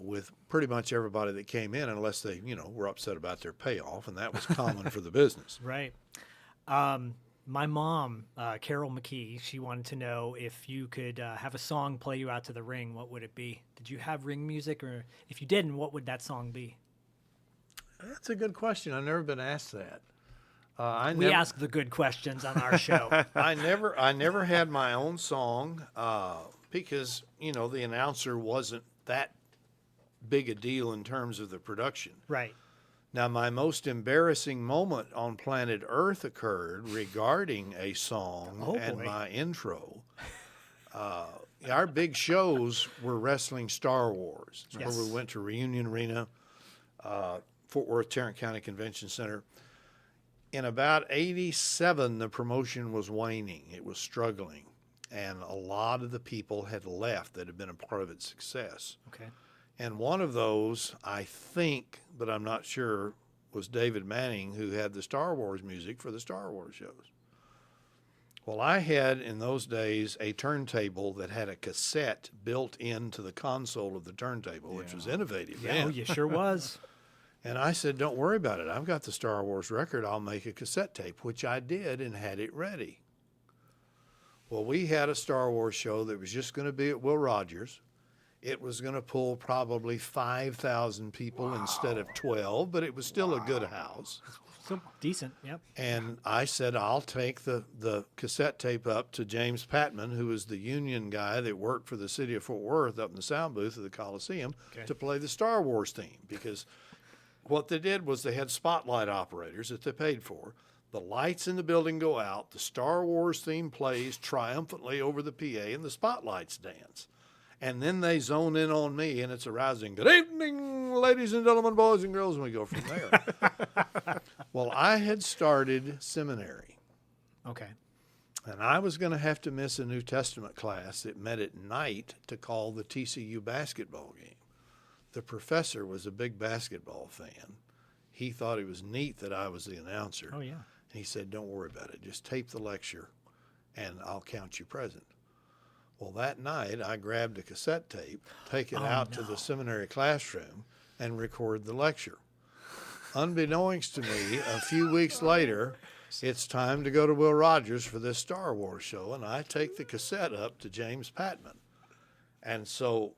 with pretty much everybody that came in, unless they, were upset about their payoff, and that was common for the business. Right. My mom, Carol McKee, she wanted to know if you could have a song play you out to the ring, what would it be? Did you have ring music, or if you didn't, what would that song be? That's a good question. I've never been asked that. We ask the good questions on our show. I never had my own song because, the announcer wasn't that big a deal in terms of the production. Right. Now, my most embarrassing moment on planet Earth occurred regarding a song and my intro. Our big shows were wrestling Star Wars. That's where we went to Reunion Arena, Fort Worth, Tarrant County Convention Center. In about 87, the promotion was waning. It was struggling. And a lot of the people had left that had been a part of its success. Okay. And one of those, I think, but I'm not sure, was David Manning, who had the Star Wars music for the Star Wars shows. Well, I had, in those days, a turntable that had a cassette built into the console of the turntable, which was innovative. Yeah, you sure was. And I said, don't worry about it. I've got the Star Wars record. I'll make a cassette tape, which I did and had it ready. Well, we had a Star Wars show that was just going to be at Will Rogers. It was going to pull probably 5,000 people instead of 12, but it was still a good house. So decent, yep. And I said, I'll take the cassette tape up to James Patman, who was the union guy that worked for the city of Fort Worth up in the sound booth of the Coliseum, to play the Star Wars theme. Because what they did was they had spotlight operators that they paid for. The lights in the building go out, the Star Wars theme plays triumphantly over the PA, and the spotlights dance. And then they zone in on me, and it's a rousing, good evening, ladies and gentlemen, boys and girls, and we go from there. Well, I had started seminary. Okay. And I was going to have to miss a New Testament class that met at night to call the TCU basketball game. The professor was a big basketball fan. He thought it was neat that I was the announcer. Oh, yeah. He said, don't worry about it. Just tape the lecture, and I'll count you present. Well, that night I grabbed a cassette tape, take it out to the seminary classroom, and record the lecture. Unbeknownst to me, a few weeks later, it's time to go to Will Rogers for this Star Wars show, and I take the cassette up to James Patman. And so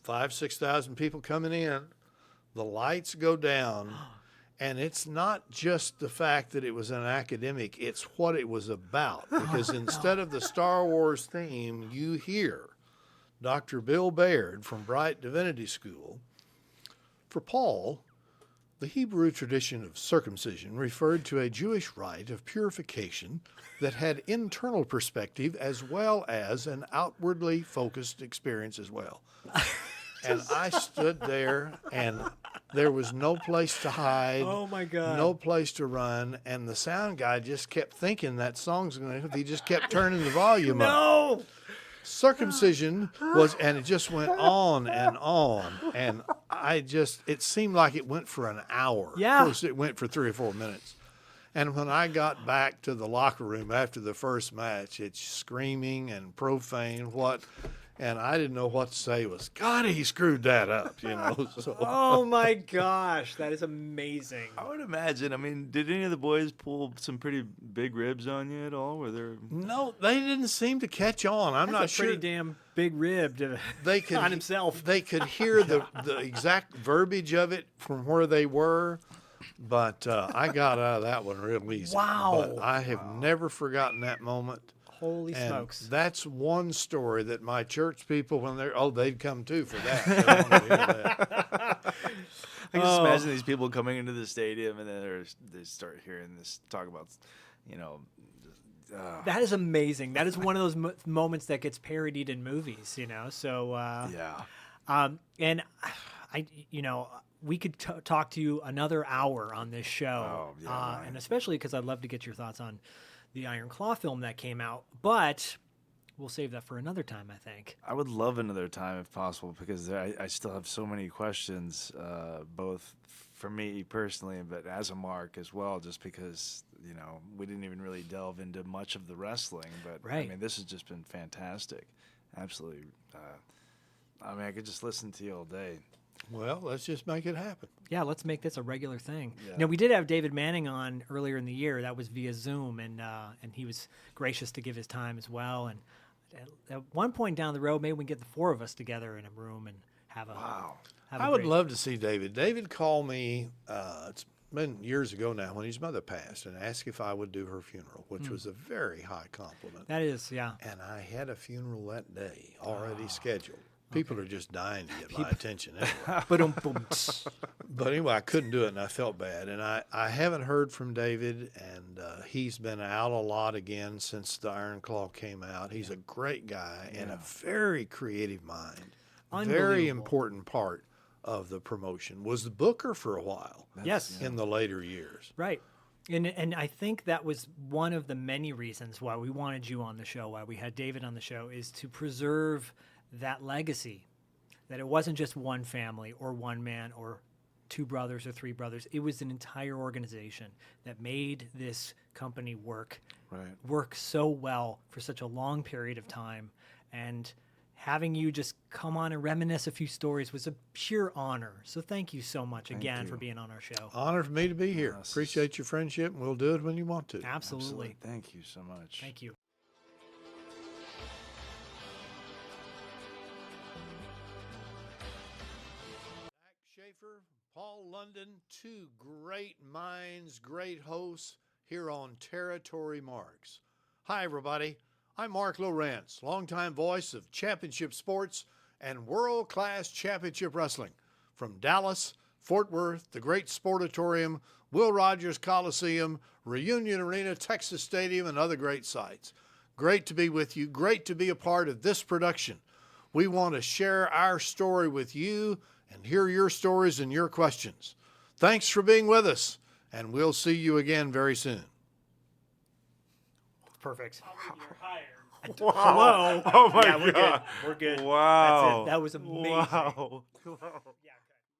6,000 people coming in, the lights go down, and it's not just the fact that it was an academic, it's what it was about. Because instead of the Star Wars theme, you hear Dr. Bill Baird from Bright Divinity School. For Paul, the Hebrew tradition of circumcision referred to a Jewish rite of purification that had internal perspective as well as an outwardly focused experience as well. And I stood there, and there was no place to hide. Oh, my God. No place to run. And the sound guy just kept thinking that song's going to, he just kept turning the volume up. No! Circumcision was, and it just went on and on. And it seemed like it went for an hour. Yeah. Of course, it went for 3 or 4 minutes. And when I got back to the locker room after the first match, it's screaming and profane, and I didn't know what to say. It was, God, he screwed that up, So. Oh, my gosh. That is amazing. I would imagine. I mean, did any of the boys pull some pretty big ribs on you at all? Were there? No, they didn't seem to catch on. I'm not That's a sure. pretty damn big rib on himself. They could hear the exact verbiage of it from where they were, but I got out of that one real easy. Wow. But I have never forgotten that moment. Holy And smokes. that's one story that my church people, when they'd come too for that. They wanted to hear that. I can just imagine these people coming into the stadium and then they start hearing this talk about, That is amazing. That is one of those moments that gets parodied in movies, So, yeah. And we could talk to you another hour on this show, Oh, yeah, right. and especially because I'd love to get your thoughts on the Iron Claw film that came out, but we'll save that for another time, I think. I would love another time if possible because I still have so many questions, both for me personally, but as a Mark as well, just because, we didn't even really delve into much of the wrestling. But, right. I mean, this has just been fantastic. Absolutely. I could just listen to you all day. Well, let's just make it happen. Yeah, let's make this a regular thing. Yeah. Now, we did have David Manning on earlier in the year. That was via Zoom, and he was gracious to give his time as well. And at one point down the road, maybe we can get the 4 of us together in a room and have a I would love to see David. David called me, it's been years ago now, when his mother passed, and asked if I would do her funeral, which was a very high compliment. That is, yeah. And I had a funeral that day already scheduled. People are just dying to get my attention anyway. But anyway, I couldn't do it, and I felt bad. And I haven't heard from David, and he's been out a lot again since the Iron Claw came out. He's a great guy and a very creative mind. Very important part of the promotion. Was the booker for a while. Yes. In the later years. Right. And I think that was one of the many reasons why we wanted you on the show, why we had David on the show, is to preserve that legacy, that it wasn't just one family or one man or 2 brothers or 3 brothers. It was an entire organization that made this company work so well for such a long period of time. And having you just come on and reminisce a few stories was a pure honor. So thank you so much again for being on our show. Honor for me to be here. Yes. Appreciate your friendship, and we'll do it when you want to. Absolutely. Thank you so much. Thank you. Schaefer, Paul London, 2 great minds, great hosts here on Territory Marks. Hi, everybody. I'm Marc Lowrance, longtime voice of championship sports and world-class championship wrestling from Dallas, Fort Worth, the Great Sportatorium, Will Rogers Coliseum, Reunion Arena, Texas Stadium, and other great sites. Great to be with you. Great to be a part of this production. We want to share our story with you and hear your stories and your questions. Thanks for being with us, and we'll see you again very soon. Perfect. Wow. Hello. Oh, my Yeah, we're God. good. We're good. Wow. That's it. That was amazing. Wow. Yeah.